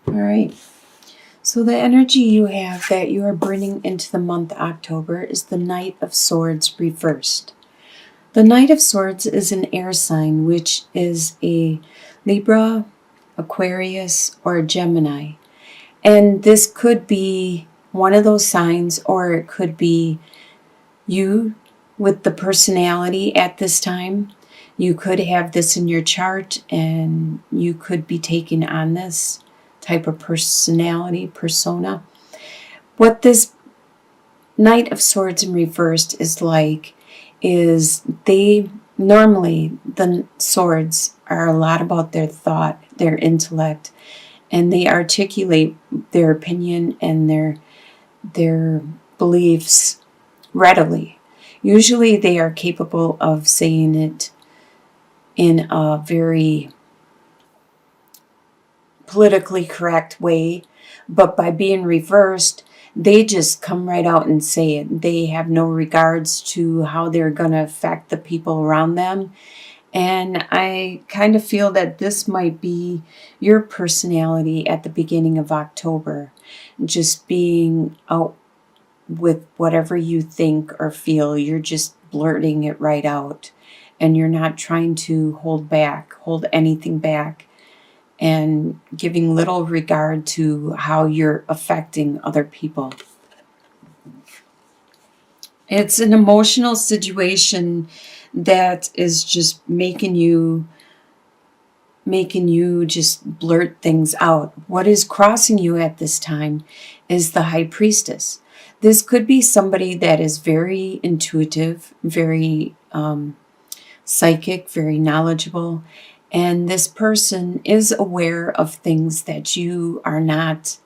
All right. So the energy you have that you are bringing into the month October is the Knight of Swords reversed. The Knight of Swords is an air sign, which is a Libra, Aquarius, or a Gemini. And this could be one of those signs, or it could be you with the personality at this time. You could have this in your chart and you could be taking on this type of personality, persona. What this Knight of Swords in reversed is like is they normally, the swords are a lot about their thought, their intellect, and they articulate their opinion and their beliefs readily. Usually they are capable of saying it in a very politically correct way, but by being reversed, they just come right out and say it. They have no regards to how they're going to affect the people around them. And I kind of feel that this might be your personality at the beginning of October, just being out with whatever you think or feel. You're just blurting it right out, and you're not trying to hold anything back, and giving little regard to how you're affecting other people. It's an emotional situation that is just making you just blurt things out. What is crossing you at this time is the High Priestess. This could be somebody that is very intuitive, very psychic, very knowledgeable, and this person is aware of things that you are not.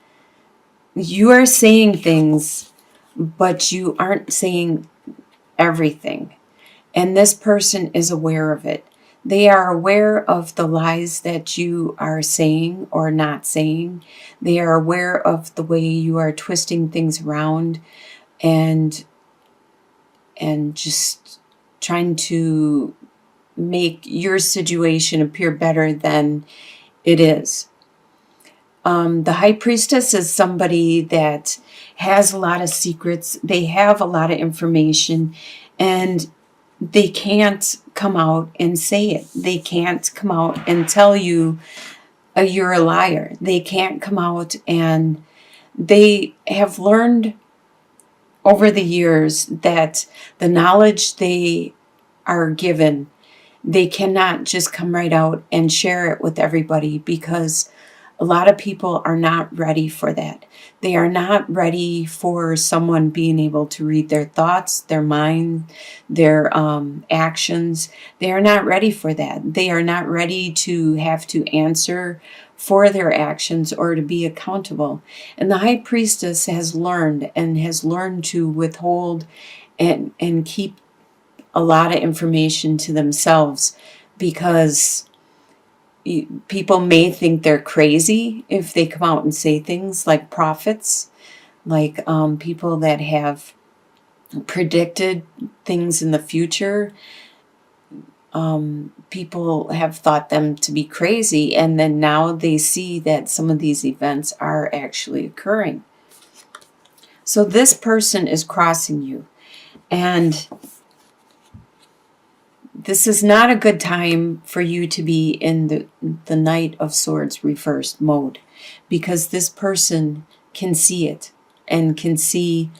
You are saying things, but you aren't saying everything. And this person is aware of it. They are aware of the lies that you are saying or not saying. They are aware of the way you are twisting things around and just trying to make your situation appear better than it is. The High Priestess is somebody that has a lot of secrets. They have a lot of information, and they can't come out and say it. They can't come out and tell you you're a liar. They can't come out, and they have learned over the years that the knowledge they are given, they cannot just come right out and share it with everybody, because a lot of people are not ready for that. They are not ready for someone being able to read their thoughts, their mind, their actions. They are not ready for that. They are not ready to have to answer for their actions or to be accountable. And the High Priestess has learned to withhold and keep a lot of information to themselves, because people may think they're crazy if they come out and say things like prophets, like people that have predicted things in the future. People have thought them to be crazy, and then now they see that some of these events are actually occurring. So this person is crossing you, and this is not a good time for you to be in the Knight of Swords reversed mode, because this person can see it and can see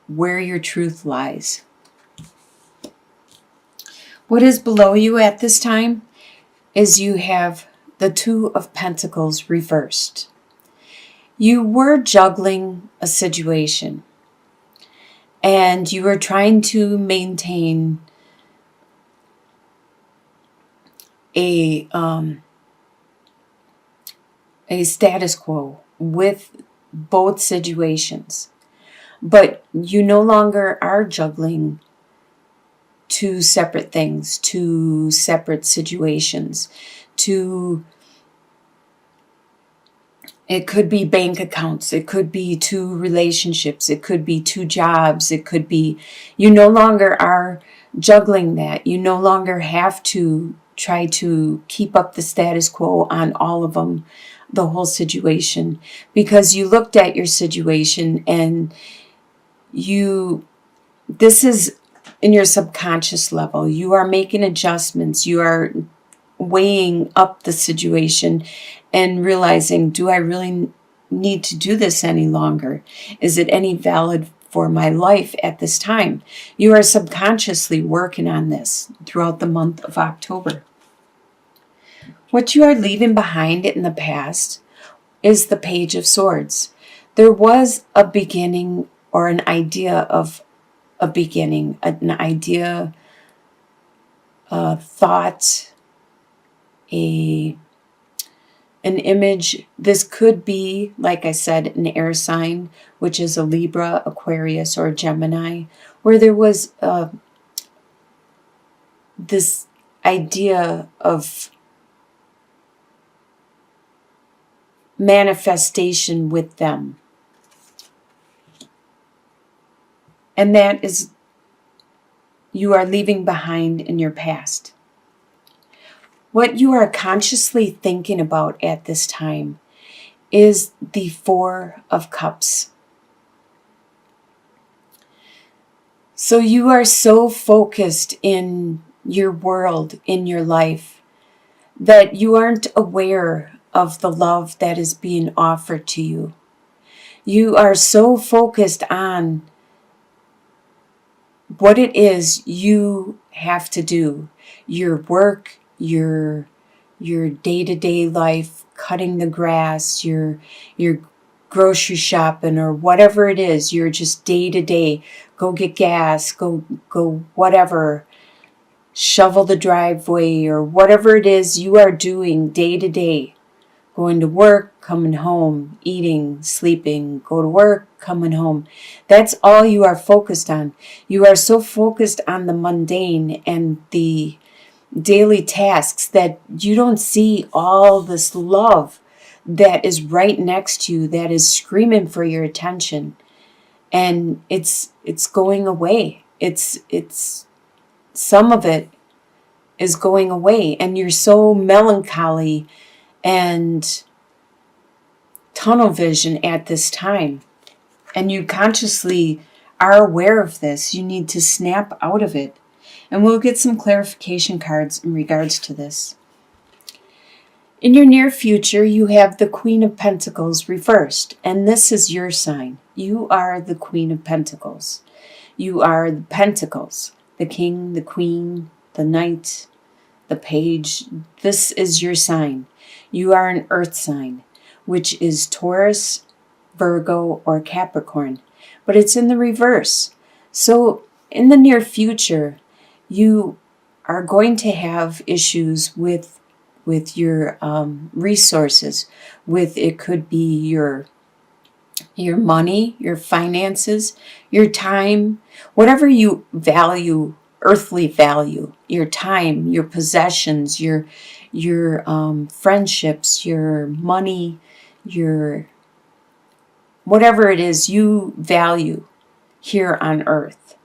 where your truth lies. What is below you at this time is you have the Two of Pentacles reversed. You were juggling a situation, and you were trying to maintain a status quo with both situations, but you no longer are juggling two separate things, two separate situations. It could be bank accounts, it could be two relationships, it could be two jobs, it could be, you no longer are juggling that. You no longer have to try to keep up the status quo on all of them, the whole situation, because you looked at your situation and this is in your subconscious level. You are making adjustments. You are weighing up the situation and realizing, do I really need to do this any longer? Is it any valid for my life at this time? You are subconsciously working on this throughout the month of October. What you are leaving behind in the past is the Page of Swords. There was a beginning, or an idea of a beginning, an idea, a thought, an image. This could be, like I said, an air sign, which is a Libra, Aquarius, or Gemini, where there was this idea of manifestation with them. And that is, you are leaving behind in your past. What you are consciously thinking about at this time is the Four of Cups. So you are so focused in your world, in your life, that you aren't aware of the love that is being offered to you. You are so focused on what it is you have to do, your work, your day-to-day life, cutting the grass, your grocery shopping, or whatever it is. You're just day-to-day, go get gas, go whatever, shovel the driveway, or whatever it is you are doing day-to-day. Going to work, coming home, eating, sleeping, go to work, coming home. That's all you are focused on. You are so focused on the mundane and the daily tasks that you don't see all this love that is right next to you, that is screaming for your attention. And it's going away. It's some of it is going away, and you're so melancholy and tunnel vision at this time. And you consciously are aware of this. You need to snap out of it. And we'll get some clarification cards in regards to this. In your near future, you have the Queen of Pentacles reversed, and this is your sign. You are the Queen of Pentacles. You are the Pentacles, the King, the Queen, the Knight, the Page. This is your sign. You are an earth sign, which is Taurus, Virgo, or Capricorn, but it's in the reverse. So in the near future, you are going to have issues with your resources. It could be your money, your finances, your time, whatever you value, earthly value, your time, your possessions, your friendships, your money, your whatever it is you value here on earth.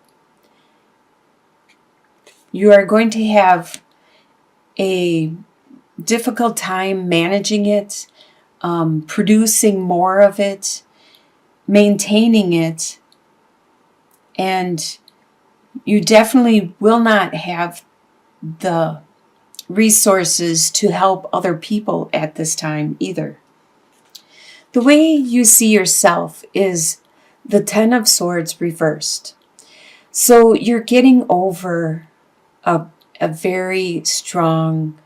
You are going to have a difficult time managing it, producing more of it, maintaining it, and you definitely will not have the resources to help other people at this time either. The way you see yourself is the Ten of Swords reversed. So you're getting over a very strong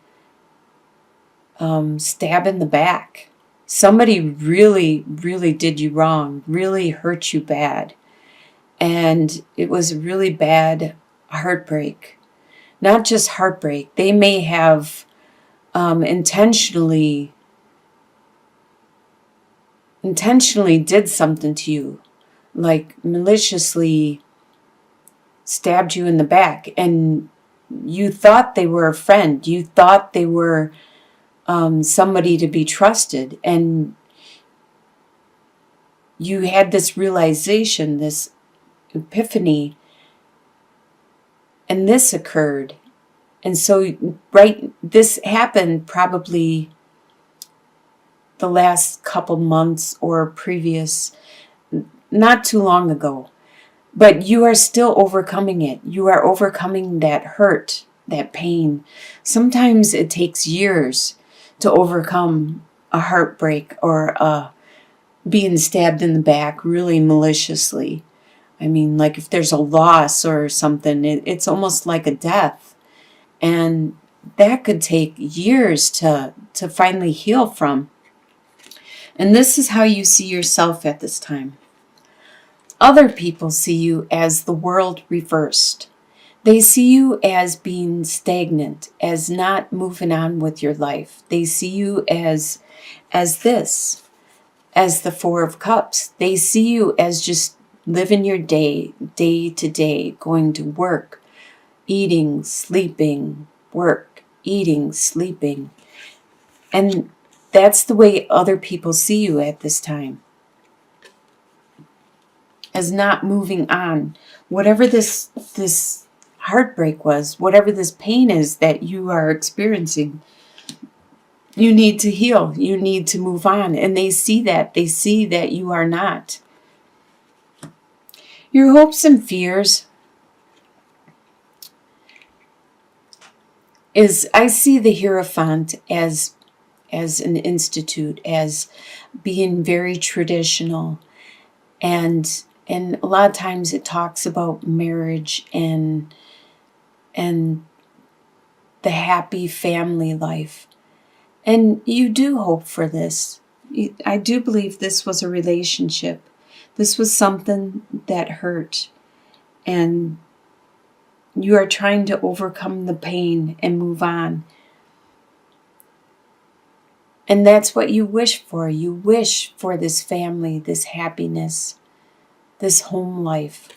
stab in the back. Somebody really, really did you wrong, really hurt you bad. And it was a really bad heartbreak. Not just heartbreak. They may have intentionally did something to you, like maliciously stabbed you in the back, and you thought they were a friend. You thought they were somebody to be trusted, and you had this realization, this epiphany, and this occurred. And so this happened probably the last couple months or previous, not too long ago. But you are still overcoming it. You are overcoming that hurt, that pain. Sometimes it takes years to overcome a heartbreak or being stabbed in the back really maliciously. I mean, like if there's a loss or something, it's almost like a death. And that could take years to finally heal from. And this is how you see yourself at this time. Other people see you as the world reversed. They see you as being stagnant, as not moving on with your life. They see you as this, as the Four of Cups. They see you as just living your day to day, going to work, eating, sleeping, work, eating, sleeping. And that's the way other people see you at this time. As not moving on. Whatever this heartbreak was, whatever this pain is that you are experiencing, you need to heal. You need to move on. And they see that. They see that you are not. Your hopes and fears is, I see the Hierophant as an institute, as being very traditional. And a lot of times it talks about marriage and the happy family life. And you do hope for this. I do believe this was a relationship. This was something that hurt. And you are trying to overcome the pain and move on. And that's what you wish for. You wish for this family, this happiness, this home life.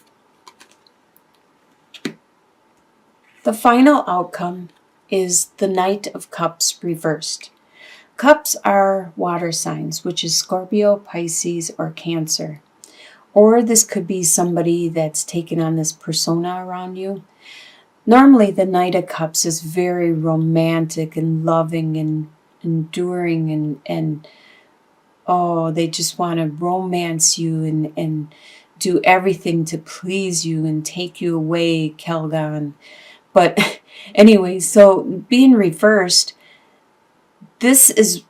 The final outcome is the Knight of Cups reversed. Cups are water signs, which is Scorpio, Pisces, or Cancer. Or this could be somebody that's taken on this persona around you. Normally, the Knight of Cups is very romantic and loving and enduring and they just want to romance you and do everything to please you and take you away, Kelgan. But anyway, so being reversed, this is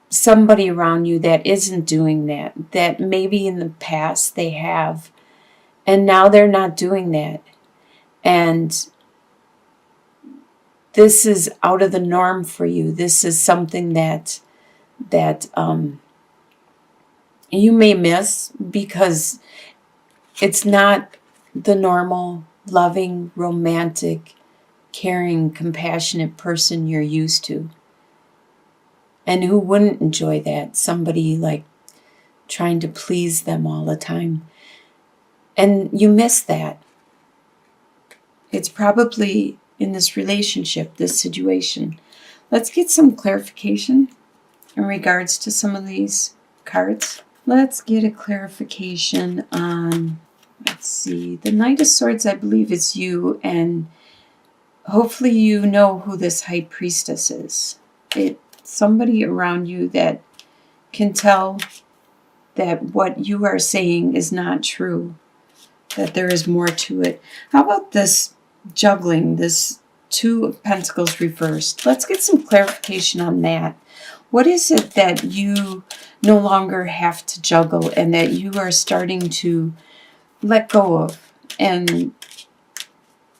somebody around you that isn't doing that maybe in the past they have, and now they're not doing that. And this is out of the norm for you. This is something that you may miss because it's not the normal, loving, romantic, caring, compassionate person you're used to. And who wouldn't enjoy that? Somebody like trying to please them all the time. And you miss that. It's probably in this relationship, this situation. Let's get some clarification in regards to some of these cards. Let's get a clarification on, let's see, the Knight of Swords, I believe is you, and hopefully you know who this High Priestess is. It's somebody around you that can tell that what you are saying is not true, that there is more to it. How about this juggling, this Two of Pentacles reversed? Let's get some clarification on that. What is it that you no longer have to juggle and that you are starting to let go of and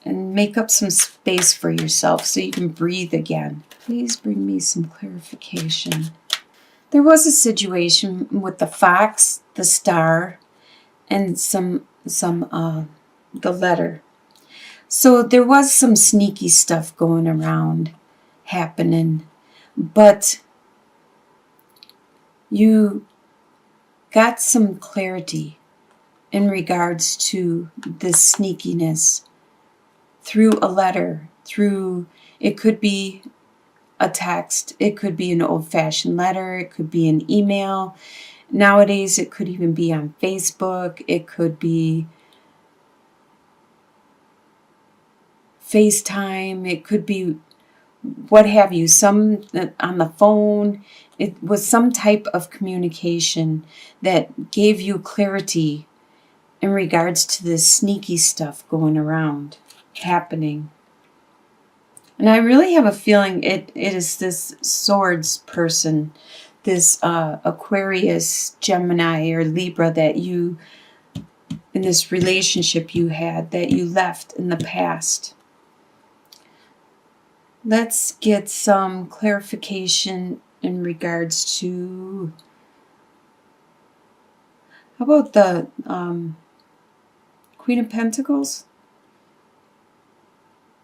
make up some space for yourself so you can breathe again? Please bring me some clarification. There was a situation with the fox, the star, and the letter. So there was some sneaky stuff going around, happening, but you got some clarity in regards to this sneakiness through a letter, it could be a text, it could be an old-fashioned letter, it could be an email. Nowadays, it could even be on Facebook, it could be FaceTime, it could be what have you, some on the phone. It was some type of communication that gave you clarity in regards to this sneaky stuff going around, happening. And I really have a feeling it is this swords person, this Aquarius, Gemini, or Libra that you, in this relationship you had, that you left in the past. Let's get some clarification in regards to, how about the Queen of Pentacles?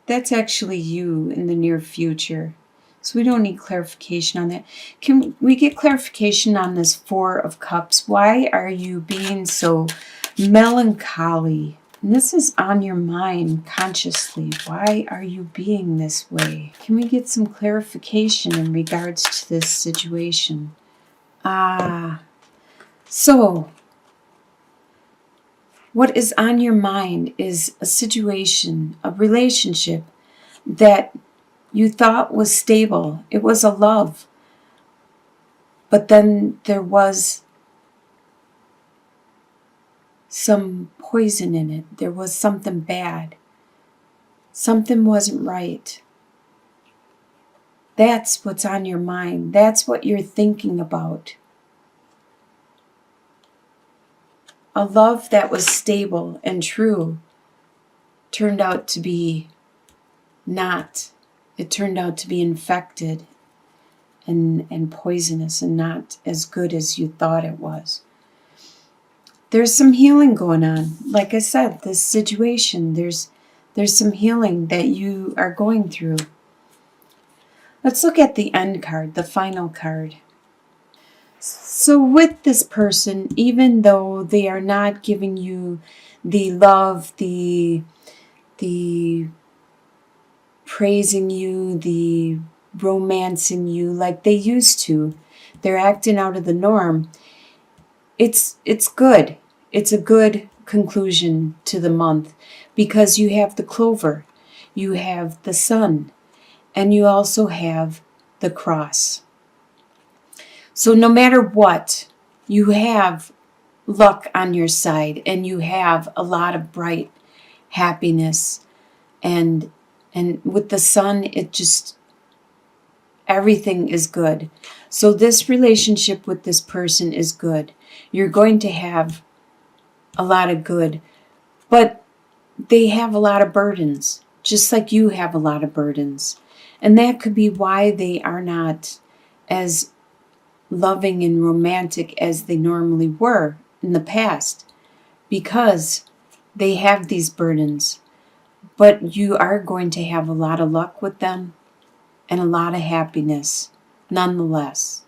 That's actually you in the near future. So we don't need clarification on that. Can we get clarification on this Four of Cups? Why are you being so melancholy? And this is on your mind consciously. Why are you being this way? Can we get some clarification in regards to this situation? So what is on your mind is a situation, a relationship that you thought was stable. It was a love. But then there was some poison in it. There was something bad. Something wasn't right. That's what's on your mind. That's what you're thinking about. A love that was stable and true turned out to be not. It turned out to be infected and poisonous and not as good as you thought it was. There's some healing going on. Like I said, this situation, there's some healing that you are going through. Let's look at the end card, the final card. So with this person, even though they are not giving you the love, the praising you, the romancing you like they used to, they're acting out of the norm. It's good. It's a good conclusion to the month because you have the Clover, you have the Sun, and you also have the Cross. So no matter what, you have luck on your side and you have a lot of bright happiness. And with the Sun, it just, everything is good. So this relationship with this person is good. You're going to have a lot of good, but they have a lot of burdens, just like you have a lot of burdens. And that could be why they are not as loving and romantic as they normally were in the past, because they have these burdens. But you are going to have a lot of luck with them and a lot of happiness nonetheless.